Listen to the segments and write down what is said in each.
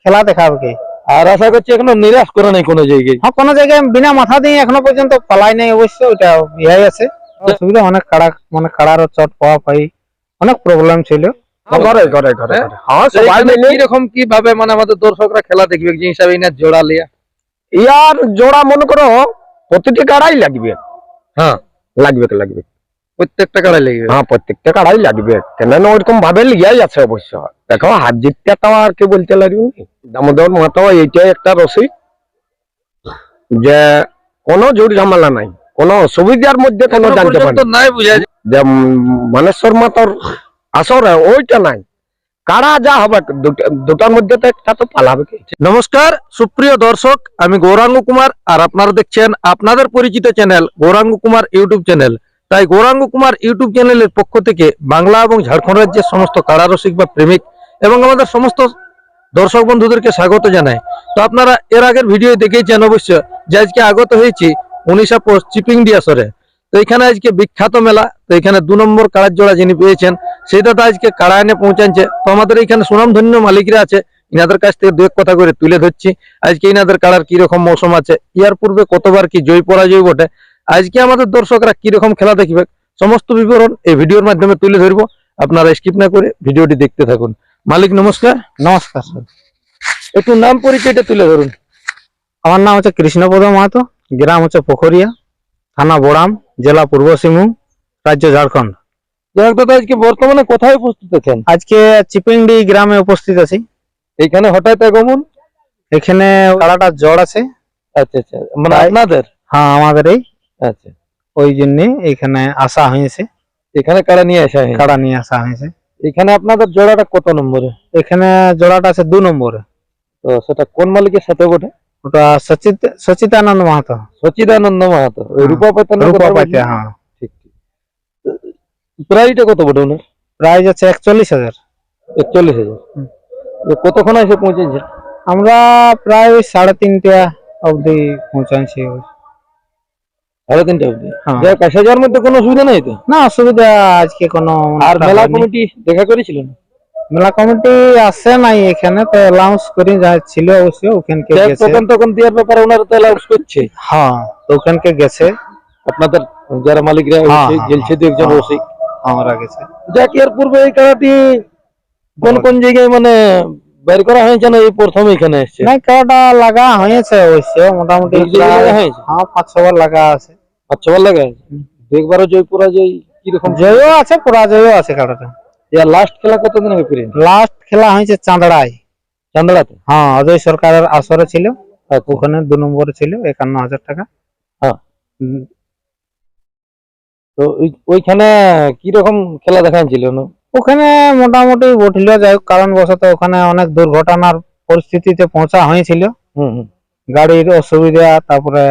খেলা দেখাবে কি। আর আশা করছি এখনো নিরাশ করে নাই কোনো জায়গায়। হ্যাঁ, কোনো জায়গায় বিনা মাথা দিয়ে এখনো পর্যন্ত পালাই নাই, অবশ্য ওইটা ইহাই আছে। অসুবিধা অনেক কাড়া, মানে কাড়ার চট পাওয়া পাই অনেক প্রবলেম ছিল। হ্যাঁ, সবাই মিলে কিরকম কিভাবে মানে আমাদের দর্শকরা খেলা দেখবে যে হিসাবে না জোড়া লিয়া। ইয়ার জোড়া মনে করো প্রতিটি কাড়াই লাগবে। হ্যাঁ, লাগবে প্রত্যেকটা কাড়াই লাগবে। হ্যাঁ, প্রত্যেকটা কাড়াই লাগবে। কেন ওরকম ভাবে লিয়াই আছে অবশ্য। দেখো হাত জিতটা আর কি বলতে লাগবে। দামোদর মাতো এইটাই একটা রসিক যে কোনো জোর ঝামেলা নাই, কোনো অসুবিধার মধ্যে কেন জানতে পারি নাই বুঝা যায়। যে মানেশ্বর মাতর আসরে ওইটা নাই। কাড়া যা হবে দুটার মধ্যে তো একটা তো পালাবে কি। নমস্কার সুপ্রিয় দর্শক, আমি গৌরাঙ্গ কুমার আর আপনারা দেখছেন আপনাদের পরিচিত channel Gouranga Kumar YouTube channel. তাই গৌরাঙ্গ কুমার ইউটিউব চ্যানেলের পক্ষ থেকে বাংলা এবং ঝাড়খণ্ড রাজ্যের সমস্ত কাড়া রসিক বা প্রেমিক এবং আমাদের সমস্ত দর্শক বন্ধুদেরকে স্বাগত জানাই। তো আপনারা এর আগের ভিডিও দেখেছেন অবশ্য যে আজকে আগত হয়েছি 19 পোস্ট চিপিংডি আসরে। তো এখানে আজকে বিখ্যাত মেলা। তো এখানে 2 নম্বর কাড়ার জোড়া যিনি পেয়েছেন সেই দাদা আজকে কাড়া এনে পৌঁছাচ্ছে। তো আমাদের এখানে সুনামধন্য মালিকরা আছে, ইনাদের কাছ থেকে দু এক কথা করে তুলে ধরছি আজকে ইনাদের কাড়ার কিরকম মৌসুম আছে, ইয়ার পূর্বে কতবার কি জয় পরাজয় বটে, আজকে আমাদের দর্শকরা কিরকম খেলা দেখবে, সমস্ত বিবরণ এই ভিডিওর মাধ্যমে তুলে ধরবো। আপনারা স্কিপ না করে ভিডিওটি দেখতে থাকুন। মালিক নমস্কার। নমস্কার স্যার। একটু নাম পরিচয়টা তুলে ধরুন। আমার নাম হচ্ছে কৃষ্ণপদ মাহাতো, গ্রাম হচ্ছে পোখরিয়া, থানা বোড়াম, জেলা পূর্ব সিংভূম, রাজ্য ঝাড়খণ্ড। যাই হোক দাদা, আজকে বর্তমানে কোথায় উপস্থিত আছেন? আজকে চিপিংডি গ্রামে উপস্থিত আছি। এইখানে হঠাৎ আগমন? এখানে কাড়াটা জড় আছে। আচ্ছা আচ্ছা, মানে আপনাদের? হ্যাঁ, আমাদের এই। আচ্ছা, ওই জন্য এখানে আসা হয়েছে, এখানে কাড়া নিয়ে আসা হয়। কাড়া নিয়ে আসা হয়েছে। এখানে আপনাদের জোড়াটা কত নম্বরে? এখানে জোড়াটা আছে 2 নম্বরে। তো সেটা কোন মালিকের সাথে বটে? ওটা সচিতানন্দ মাহাতো। সচিদানন্দ মাহাতো, ওই রূপা পাইতেন। রূপা পাইতে, হ্যাঁ। ঠিক ঠিক। প্রাইসটা কত বটে ওনার? প্রাইস আছে 41,000। 41,000। কতক্ষণ এসে পৌঁছেছে? আমরা প্রায় 3:30 অবধি পৌঁছাচ্ছি। 3:30 অবধি? হ্যাঁ। যাক, আসা যাওয়ার মধ্যে কোনো অসুবিধা নাই তো? না, অসুবিধা আজকে কোনো। আর মেলা কমিটি দেখা করেছিলেন? মেলা কমিটি আসে নাই এখানে, তো অ্যালাউন্স করে যা ছিল অবশ্য ওখানকে গেছে। তখন দেওয়ার ব্যাপারে ওনারা তো অ্যালাউন্স করছে। হ্যাঁ, তো ওখানকে গেছে আপনাদের যারা মালিকরা গেলছে, 2 একজন রসিক আমরা গেছে। যাক, এর পূর্বে এই খেলাটি কোন কোন জায়গায় মানে বের করা হয়েছে না এই প্রথম এখানে এসছে? না, কাটা লাগা হয়েছে অবশ্য, মোটামুটি হয়েছে। হ্যাঁ, 5-6 বার লাগা আছে। আচ্ছা, ভালো লাগে। একবারও জয়পুরা জয় কিরকম? জয়ও আছে, পরাজয়ও আছে কাটাটা। এর লাস্ট খেলা কতদিন আগে করেন? লাস্ট খেলা হয়েছে চাঁদড়ায়। চান্দড়াতে? হ্যাঁ, অজয় সরকারের আসরে ছিল। ওখানে 2 নম্বরে ছিল 51,000 টাকা। হ্যাঁ। তো ওইখানে কিরকম খেলা দেখাচ্ছিল না? ওখানে মোটামুটি উঠল, যাই হোক কারণবশত ওখানে অনেক দুর্ঘটনার পরিস্থিতিতে পৌঁছা হয়েছিল। গাড়ির অসুবিধা, তারপরে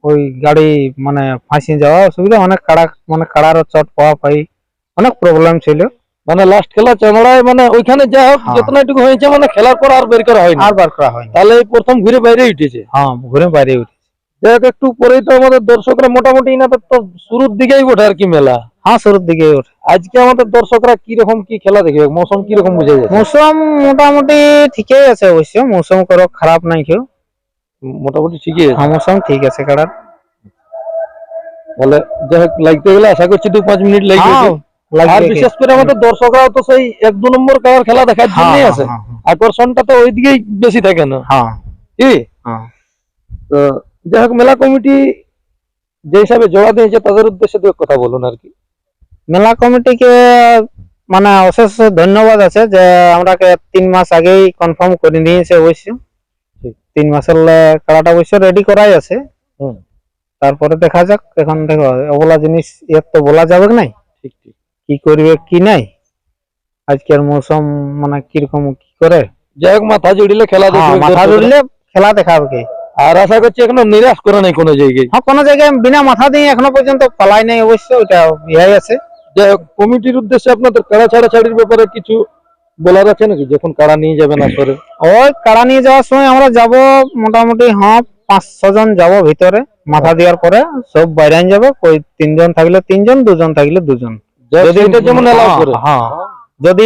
ওই গাড়ি মানে ফাঁসি যাওয়া অসুবিধা, অনেক কাড়ার চট পাওয়া পাই অনেক প্রবলেম ছিল। মানে লাস্ট খেলা চাঁদড়ায়, মানে ওইখানে যা হোক যতটুকু হয়েছে, মানে খেলার পর আর বের করা হয়নি। আর বার করা হয়নি। তাহলে এই প্রথম ঘুরে বাইরে উঠেছে। হ্যাঁ, ঘুরে বাইরে উঠেছে। যাই হোক, একটু পরেই তো আমাদের দর্শকরা মোটামুটি না তো শুরুর দিকেই ওঠে আর কি মেলা। হ্যাঁ, শুরুর দিকে ওঠে। আজকে আমাদের দর্শকরা কিরকম কি খেলা দেখবে, মৌসুম কিরকম বুঝে যাচ্ছে? মৌসুম মোটামুটি ঠিকই আছে অবশ্য, মৌসুম করো খারাপ নাই কেউ, মোটামুটি ঠিকই আছে। হ্যাঁ, মৌসুম ঠিক আছে কাড়ার। তাহলে যাই হোক, লাগতে গেলে আশা করছি 2-5 মিনিট লাগবে। আর বিশেষ করে আমাদের দর্শকরাও তো সেই 1-2 নম্বর কাড়ার খেলা দেখার জন্যই আছে। আকর্ষণটা তো ওইদিকেই বেশি থাকে না? হ্যাঁ, কি? তো যাই হোক, মেলা কমিটি যে হিসাবে জোড়া দিয়েছে তাদের উদ্দেশ্যে 2 কথা বলুন আর কি। মেলা কমিটিকে মানে অশেষ ধন্যবাদ আছে যে আমরাকে 3 মাস আগেই কনফার্ম করে নিয়েছে অবশ্য। 3 মাসের কাড়াটা অবশ্য রেডি করাই আছে। তারপরে দেখা যাক। এখন দেখো, ওগুলা জিনিস এর তো বলা যাবে নাই ঠিক ঠিক কি করবে কি নাই, আজকের মৌসুম মানে কিরকম কি করে। যাই হোক, মাথা জুড়িলে খেলা দেখবে, মাথা জুড়লে খেলা দেখাবে কি। আর আশা করছি এখনো নিরাশ করে নাই কোনো জায়গায়। হ্যাঁ, কোনো জায়গায় বিনা মাথা দিয়ে এখনো পর্যন্ত পালাই নাই অবশ্য, ওইটা ইহাই আছে। যাই হোক, কমিটির উদ্দেশ্যে আপনাদের কাড়া ছাড়াছাড়ির ব্যাপারে কিছু বলার আছে নাকি, যখন কাড়া নিয়ে যাবেন আসরে? ওই কাড়া নিয়ে যাওয়ার সময় আমরা যাব মোটামুটি 5-6 জন যাব ভিতরে, মাথা দেওয়ার পরে সব বাইরে যাবো। ওই 3 জন থাকলে 3 জন, 2 জন থাকলে 2 জন, যদি এটা যেমন এলাও করে। হ্যাঁ, যদি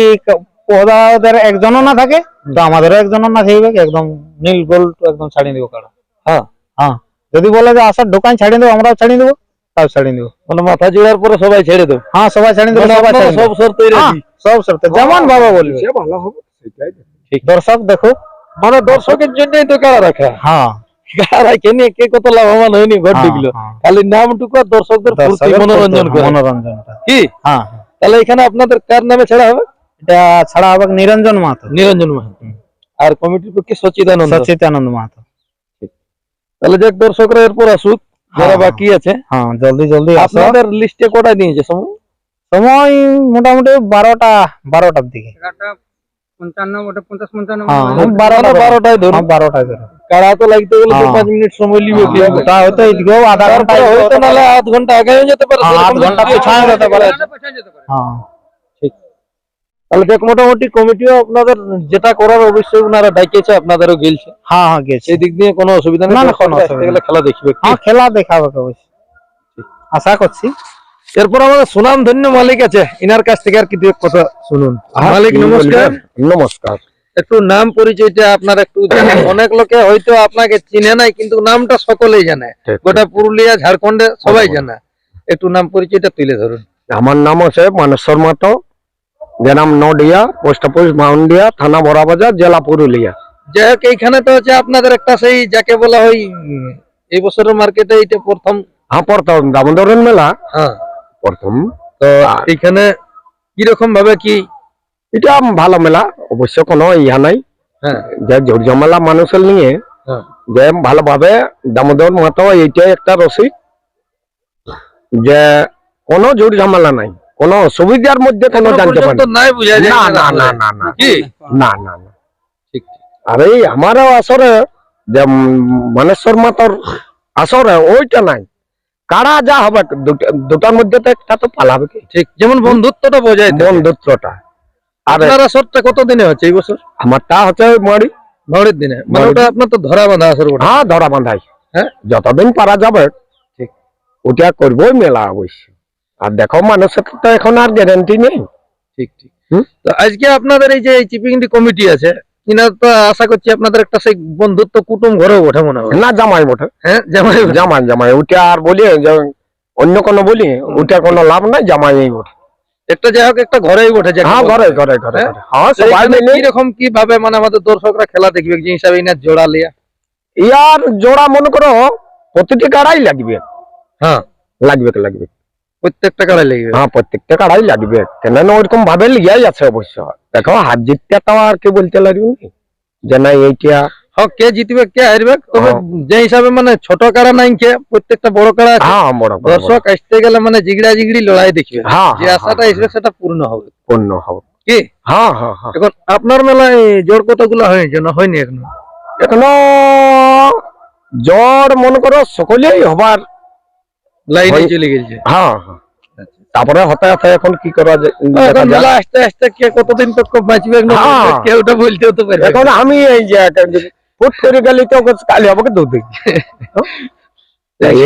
ওদের একজনও না থাকে তো আমাদেরও একজনও না থাকবে, একদম নীল গোল্ড একদম ছাড়িয়ে দেবো কাড়া। হ্যাঁ হ্যাঁ, যদি বলে যে আসার দোকান ছাড়িয়ে দেবো, আমরাও ছাড়িয়ে দেবো, তাও ছাড়িয়ে দেবো। মানে মাথা জোড়ার পরে সবাই ছেড়ে দেব। হ্যাঁ, সবাই ছাড়িয়ে দেবো, মানে সবাই আপনারা ছাড়িয়ে সব দেবো। শর্তেই হ্যাঁ, রাজি। সব শর্তে যেমন বাবা বলবে। সে ভালো হবে সেটাই দেখো। দর্শক দেখো। মানে দর্শকের জন্যই তো কারা রাখা। হ্যাঁ, কারা রাখে নিয়ে কে কত লাভবান হয়নি ঘর হ্যাঁ, ঢুকলো, হ্যাঁ। খালি নামটুকু আর দর্শকদের ফুর্তি দর্শকের মনোরঞ্জন করে। মনোরঞ্জনটা। কি হ্যাঁ, তাহলে এখানে আপনাদের কার নামে ছাড়া হবে? এটা ছাড়া হবে নিরঞ্জন মাহাতো, নিরঞ্জন মাহাতো, আর কমিটির পক্ষে সচিদানন্দ। সচিতানন্দ মাহাতো। তাহলে যাক দর্শকরা এরপর আসুক যারা হ্যাঁ, বাকি আছে। হ্যাঁ, জলদি জলদি আসো। আপনাদের লিস্টে কটায় দিয়েছে সময়? সময় মোটামুটি 12টার দিকে। 55 হ্যাঁ, 12টায় ধরুন। 12টায় ধরো। কাড়া তো লাগতে গেলে তো হ্যাঁ। 5 মিনিট সময় লিবে। তা হয়তো এদিকেও আধা ঘন্টা তারপরে হয়তো নাহলে আধ ঘন্টা আগেও যেতে পারে, হ্যাঁ, আধ ঘন্টা পিছায় যেতে পারে। হ্যাঁ, তাহলে দেখ মোটামুটি কমিটিও আপনাদের যেটা করার অবশ্যই ওনারা ডাকিয়েছে, আপনাদেরও গেলছে, হ্যাঁ, হ্যাঁ, গেছি। সেই দিক দিয়ে কোনো অসুবিধা নেই। না, না, দর্শকরা কোনো আসতে অসুবিধা গেলে খেলা দেখবে। হ্যাঁ, খেলা দেখাবে অবশ্যই, আশা করছি। এরপর আমাদের সুনাম ধন্য মালিক আছে, ইনার কাছ থেকে আর কি দু এক কথা শুনুন। মালিক কি নমস্কার। বলবেন? নমস্কার। একটু নাম পরিচয়টা আপনার একটু জানান। অনেক লোকে হয়তো আপনাকে চিনে নাই, কিন্তু নামটা সকলেই জানে, ঠিক, গোটা পুরুলিয়া ঝাড়খণ্ডে সবাই ঠিক। জানে। একটু নাম পরিচয়টা তুলে ধরুন। আমার নাম আছে মানেশ্বর মাহাতো, গ্রাম নডিয়া, পোস্ট অফিস মাউন্ডিয়া, থানা বড়াবাজার, জেলা পুরুলিয়া। যাই হোক, এইখানে তো হচ্ছে আপনাদের একটা সেই যাকে বলা হয় এই বছরের মার্কেটে এইটা প্রথম। হ্যাঁ, প্রথম দামোদরের মেলা হ্যাঁ, প্রথম। তো এইখানে কিরকম ভাবে কি? এটা ভালো মেলা, অবশ্য কোনো ইহা নাই, হ্যাঁ, যে ঝুট ঝামেলা মানুষের নিয়ে হ্যাঁ, যে ভালোভাবে দামোদর মাহাতো এইটাই একটা রসিক, যে কোনো ঝুট ঝামেলা নাই, কোনো অসুবিধার মধ্যে কোনো এখনো জানতে পর্যন্ত পারি নাই বুঝা যায় না, না, না, না, আসলে। না, না, কি না, না, না। ঠিক। আর এই আমারও আসরে যে মানেশ্বর মাতার আসরে ওইটা নাই, কারা যা হবে দুটার মধ্যে তো একটা তো পালাবে কি, ঠিক, যেমন বন্ধুত্বটা বজায় থাকে। বন্ধুত্বটা। আর আপনার আসরটা কত দিনে হচ্ছে এই বছর? আমারটা হচ্ছে ওই মারি, ভোরের দিনে, মানে ভোরের ওটা আপনার তো ধরা বাঁধা আসর ওটা। হ্যাঁ, ধরা বাঁধাই, হ্যাঁ, যতদিন পারা যাবে ঠিক। ওটা করবোই মেলা অবশ্য। আর দেখো মানুষের তো এখন আর গ্যারান্টি নেই। ঠিক ঠিক। হুম? তো আজকে আপনাদের এই যে চিপিংডি কমিটি আছে, ইনার তো আশা করছি আপনাদের একটা সেই বন্ধুত্ব কুটুম ঘরেও ওঠে মনে হয়। না, জামাই বটে, হ্যাঁ, জামাই বটে। জামাই জামাই ওটা আর বলি যে অন্য কোনো বলি ওটা কোনো লাভ নাই, জামাই বটে। একটা যাই হোক একটা ঘরেই ওঠে। হ্যাঁ, ঘরে ঘরে ঘরে হ্যাঁ? ঘরে। হ্যাঁ, সবাই মিলে কিরকম কি ভাবে মানে আমাদের দর্শকরা খেলা দেখবে যে হিসাবে ইনার জোড়া লিয়া? ইয়ার জোড়া মনে করো প্রতিটি কাড়াই লাগবে, হ্যাঁ, লাগবে লাগবে। প্রত্যেকটা কাড়াই লাগবে। হ্যাঁ, প্রত্যেকটা কাড়াই লাগবে, কেন না ওরকম ভাবে লিয়াই আছে অবশ্য। দেখো হাত জিততে তো আর কে বলতে লাগবে যে না এইটা। হ্যাঁ, কে জিতবে কে হারবে, তবে হ্যাঁ। যে হিসাবে মানে ছোট কাড়া নাই কে, প্রত্যেকটা বড় কাড়া আছে। হ্যাঁ, বড় বড়, দর্শক আসতে গেলে মানে জিগড়া জিগড়ি লড়াই দেখবে, হ্যাঁ, যে হ্যাঁ, আশাটা আসবে সেটা পূর্ণ হবে। পূর্ণ হবে। কি হ্যাঁ, হ্যাঁ, হ্যাঁ। এখন আপনার মেলায় জোর কতগুলো হয়েছে না হয়নি এখনো? এখনো জ্বর মনে করো সকলেই হবার। লাইনে হয়। চলে গেছে। হ্যাঁ, হ্যাঁ। তারপরে হতে হতে এখন কি করা যায় দেখা এখন যাক। মেলা আসতে আসতে কে কতদিন তক বাঁচবে না হ্যাঁ। কেউ ওটা বলতে হতে পারে। এখন আমি এই যে ফুট করে গেলে তো কালি হবে কি দুদিন,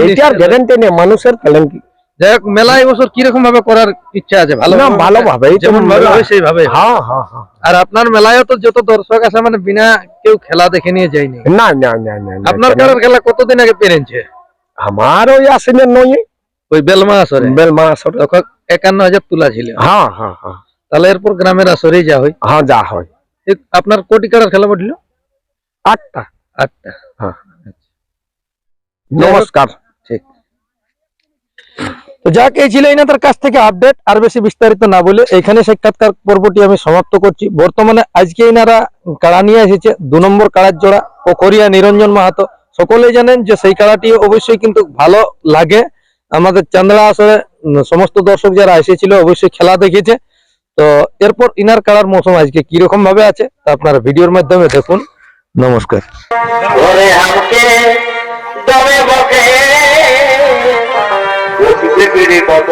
এইটার গ্যারান্টি নেই মানুষের খেলেন কি। যাই হোক, মেলা এবছর কিরকম ভাবে করার ইচ্ছা আছে? ভালো না, ভালোভাবেই তো যেমন ভাবে মেলা। হয় সেইভাবে। হ্যাঁ, হ্যাঁ, হ্যাঁ। আর আপনার মেলায়ও তো যত দর্শক আছে মানে বিনা কেউ খেলা দেখে নিয়ে যায়নি। না, না, না, না, না, আপনার কেন? কারোর খেলা কতদিন আগে পেরেছে? আমার ওই আসিনের নয় ওই বেলমা আসরে বেলমা আসরে। তখন 51,000 তুলা ছিল। হ্যাঁ, হ্যাঁ, হ্যাঁ, তাহলে এরপর গ্রামের আসরেই যা হয়। হ্যাঁ, যা হয়। আপনার কোটি কাড়ার খেলা পড়লো 8টা। 8টা। হ্যাঁ, নমস্কার। ঠিক। তো যাক, এই ছিল এনাদের কাছ থেকে আপডেট। আর বেশি বিস্তারিত না বলে এখানে সাক্ষাৎকার পর্বটি আমি সমাপ্ত করছি। বর্তমানে আজকে এনারা কাড়া নিয়ে এসেছে 2 নম্বর কাড়ার জোড়া পোখরিয়া নিরঞ্জন মাহাতো। সকলেই জানেন যে সেই কাড়াটি অবশ্যই কিন্তু ভালো লাগে। আমাদের চান্দড়া আসরে সমস্ত দর্শক যারা এসেছিল অবশ্যই খেলা দেখেছে। তো এরপর ইনার কাড়ার মৌসুম আজকে কিরকম ভাবে আছে তা আপনারা ভিডিওর মাধ্যমে দেখুন। নমস্কার। ওরে আমাকে দমে বকে উঠতে ফিরে কত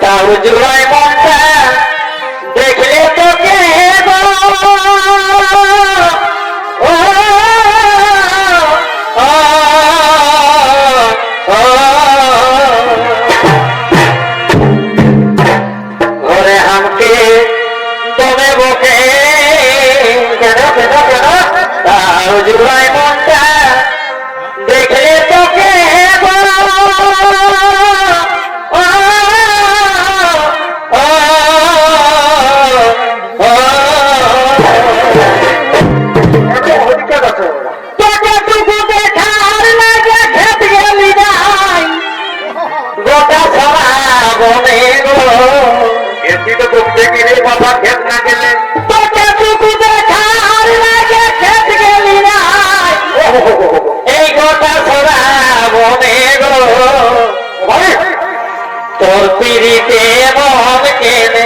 তাও জোড়ায় মনটা দেখলে তোকে গো। ও, ও, ও, ওরে আমাকে দমে বকে দেখি রে বাবা খেত না গেলে তোকে টুকু দেখার লাগে খেত গেলি না এই কথা শোনা মনে গো তোর পিড়িতে মন কেনে